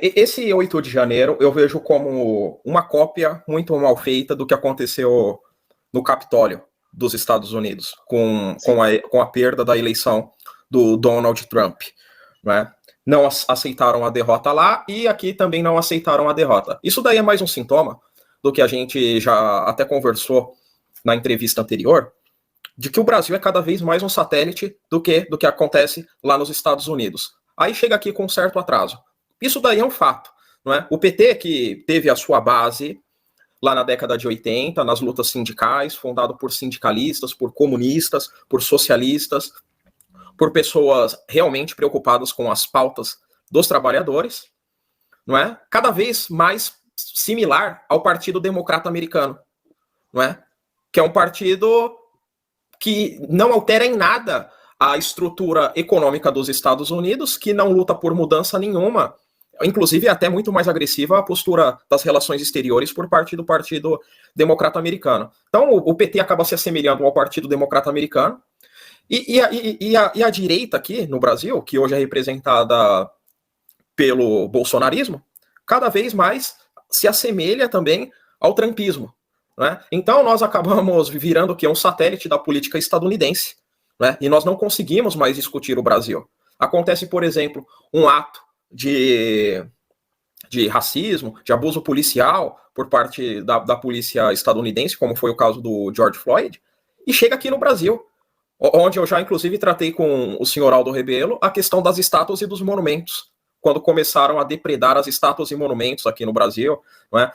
Esse 8 de janeiro eu vejo como uma cópia muito mal feita do que aconteceu no Capitólio dos Estados Unidos, com a perda da eleição do Donald Trump. Né? Não aceitaram a derrota lá e aqui também não aceitaram a derrota. Isso daí é mais um sintoma do que a gente já até conversou na entrevista anterior, de que o Brasil é cada vez mais um satélite do que acontece lá nos Estados Unidos. Aí chega aqui com um certo atraso. Isso daí é um fato. Não é? O PT, que teve a sua base lá na década de 80, nas lutas sindicais, fundado por sindicalistas, por comunistas, por socialistas, por pessoas realmente preocupadas com as pautas dos trabalhadores, não é? Cada vez mais similar ao Partido Democrata Americano, não é? Que é um partido que não altera em nada a estrutura econômica dos Estados Unidos, que não luta por mudança nenhuma. Inclusive, é até muito mais agressiva a postura das relações exteriores por parte do Partido Democrata Americano. Então, o PT acaba se assemelhando ao Partido Democrata Americano. E a direita aqui no Brasil, que hoje é representada pelo bolsonarismo, cada vez mais se assemelha também ao trumpismo. Né? Então, nós acabamos virando o quê? Um satélite da política estadunidense. Né? E nós não conseguimos mais discutir o Brasil. Acontece, por exemplo, um ato de racismo, de abuso policial por parte da polícia estadunidense, como foi o caso do George Floyd, e chega aqui no Brasil, onde eu já, inclusive, tratei com o senhor Aldo Rebelo a questão das estátuas e dos monumentos, quando começaram a depredar as estátuas e monumentos aqui no Brasil, não é?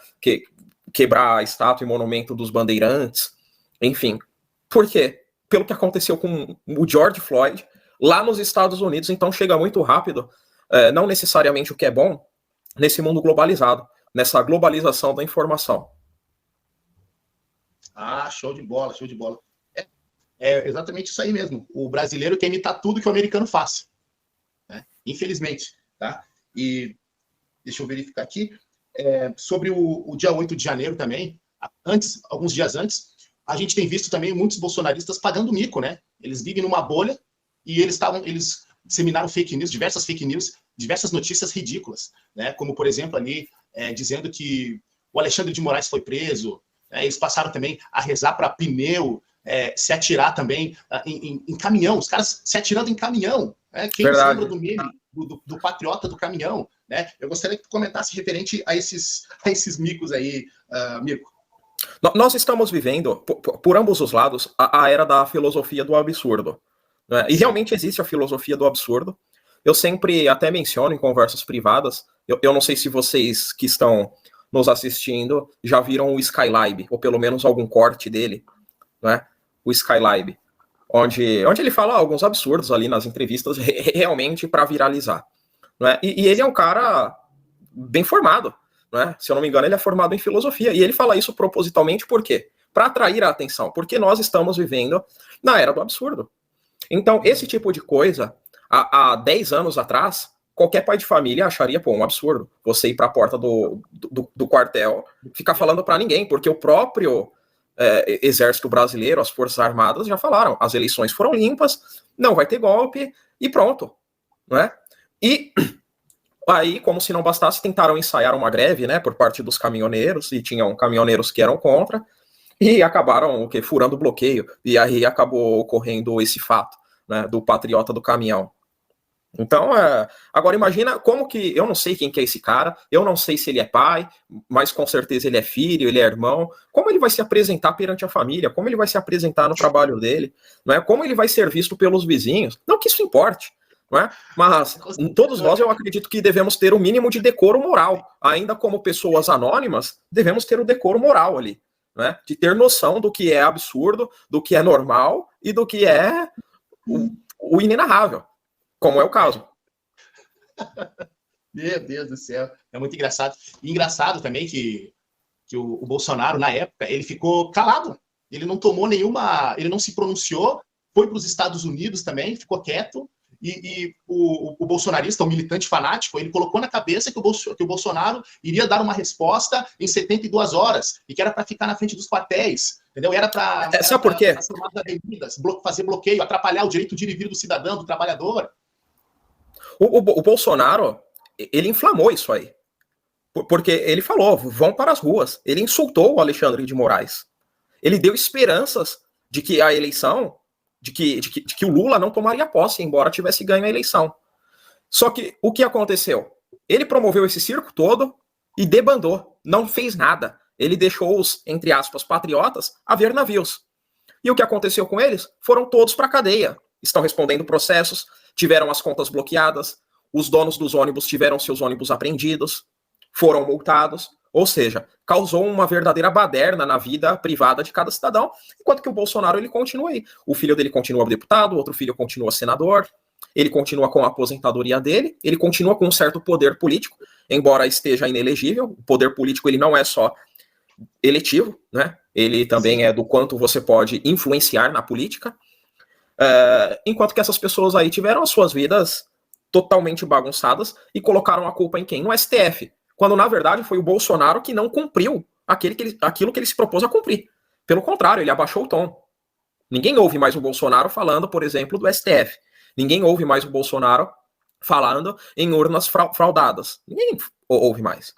Quebrar a estátua e monumento dos bandeirantes, enfim. Por quê? Pelo que aconteceu com o George Floyd, lá nos Estados Unidos, então chega muito rápido, não necessariamente o que é bom, nesse mundo globalizado, nessa globalização da informação. Show de bola, show de bola. É exatamente isso aí mesmo. O brasileiro quer imitar tudo que o americano faz. Né? Infelizmente. Tá? E deixa eu verificar aqui. Sobre o dia 8 de janeiro também, alguns dias antes, a gente tem visto também muitos bolsonaristas pagando mico, né? Eles vivem numa bolha e eles disseminaram fake news, diversas notícias ridículas, né? Como, por exemplo, ali, dizendo que o Alexandre de Moraes foi preso, eles passaram também a rezar para pneu, se atirar também em caminhão, os caras se atirando em caminhão. Quem se lembra do meme do patriota do caminhão? Né? Eu gostaria que tu comentasse referente a esses micos aí, Mirko. Nós estamos vivendo, por ambos os lados, a era da filosofia do absurdo. Né? E realmente existe a filosofia do absurdo. Eu sempre até menciono em conversas privadas, eu não sei se vocês que estão nos assistindo já viram o Skylab, ou pelo menos algum corte dele, né? O Skylab, onde ele fala alguns absurdos ali nas entrevistas, realmente para viralizar. Né? E ele é um cara bem formado, né? Se eu não me engano, ele é formado em filosofia, e ele fala isso propositalmente, por quê? Para atrair a atenção, porque nós estamos vivendo na era do absurdo. Então, esse tipo de coisa, há 10 anos atrás, qualquer pai de família acharia, um absurdo, você ir para a porta do quartel, ficar falando para ninguém, porque o próprio Exército Brasileiro, as Forças Armadas já falaram, as eleições foram limpas, não vai ter golpe, e pronto. Não é? E aí, como se não bastasse, tentaram ensaiar uma greve, né, por parte dos caminhoneiros, e tinham caminhoneiros que eram contra, e acabaram furando o bloqueio, e aí acabou ocorrendo esse fato, né, do patriota do caminhão. Então, agora imagina como que, eu não sei quem que é esse cara, eu não sei se ele é pai, mas com certeza ele é filho, ele é irmão, como ele vai se apresentar perante a família, como ele vai se apresentar no trabalho dele, não é? Como ele vai ser visto pelos vizinhos, não que isso importe, não é? Mas todos nós, eu acredito que devemos ter o mínimo de decoro moral, ainda como pessoas anônimas, devemos ter o decoro moral ali, né? De ter noção do que é absurdo, do que é normal e do que é o inenarrável. Como é o caso. Meu Deus do céu. É muito engraçado. E engraçado também que o Bolsonaro, na época, ele ficou calado. Ele não tomou nenhuma... Ele não se pronunciou. Foi para os Estados Unidos também, ficou quieto. E o bolsonarista, o militante fanático, ele colocou na cabeça que o Bolsonaro iria dar uma resposta em 72 horas. E que era para ficar na frente dos quartéis. Entendeu? Era para... Sabe por quê? Fazer bloqueio, atrapalhar o direito de ir e vir do cidadão, do trabalhador. O Bolsonaro, ele inflamou isso aí. Porque ele falou, vão para as ruas. Ele insultou o Alexandre de Moraes. Ele deu esperanças de que a eleição, de que o Lula não tomaria posse, embora tivesse ganho a eleição. Só que o que aconteceu? Ele promoveu esse circo todo e debandou, não fez nada. Ele deixou os, entre aspas, patriotas a ver navios. E o que aconteceu com eles? Foram todos para a cadeia. Estão respondendo processos, tiveram as contas bloqueadas, os donos dos ônibus tiveram seus ônibus apreendidos, foram multados, ou seja, causou uma verdadeira baderna na vida privada de cada cidadão, enquanto que o Bolsonaro ele continua aí. O filho dele continua deputado, o outro filho continua senador, ele continua com a aposentadoria dele, ele continua com um certo poder político, embora esteja inelegível. O poder político ele não é só eletivo, né? Ele também é do quanto você pode influenciar na política, enquanto que essas pessoas aí tiveram as suas vidas totalmente bagunçadas e colocaram a culpa em quem? No STF, quando na verdade foi o Bolsonaro que não cumpriu aquilo que ele se propôs a cumprir. Pelo contrário, ele abaixou o tom. Ninguém ouve mais o Bolsonaro falando, por exemplo, do STF. Ninguém ouve mais o Bolsonaro falando em urnas fraudadas. Ninguém ouve mais.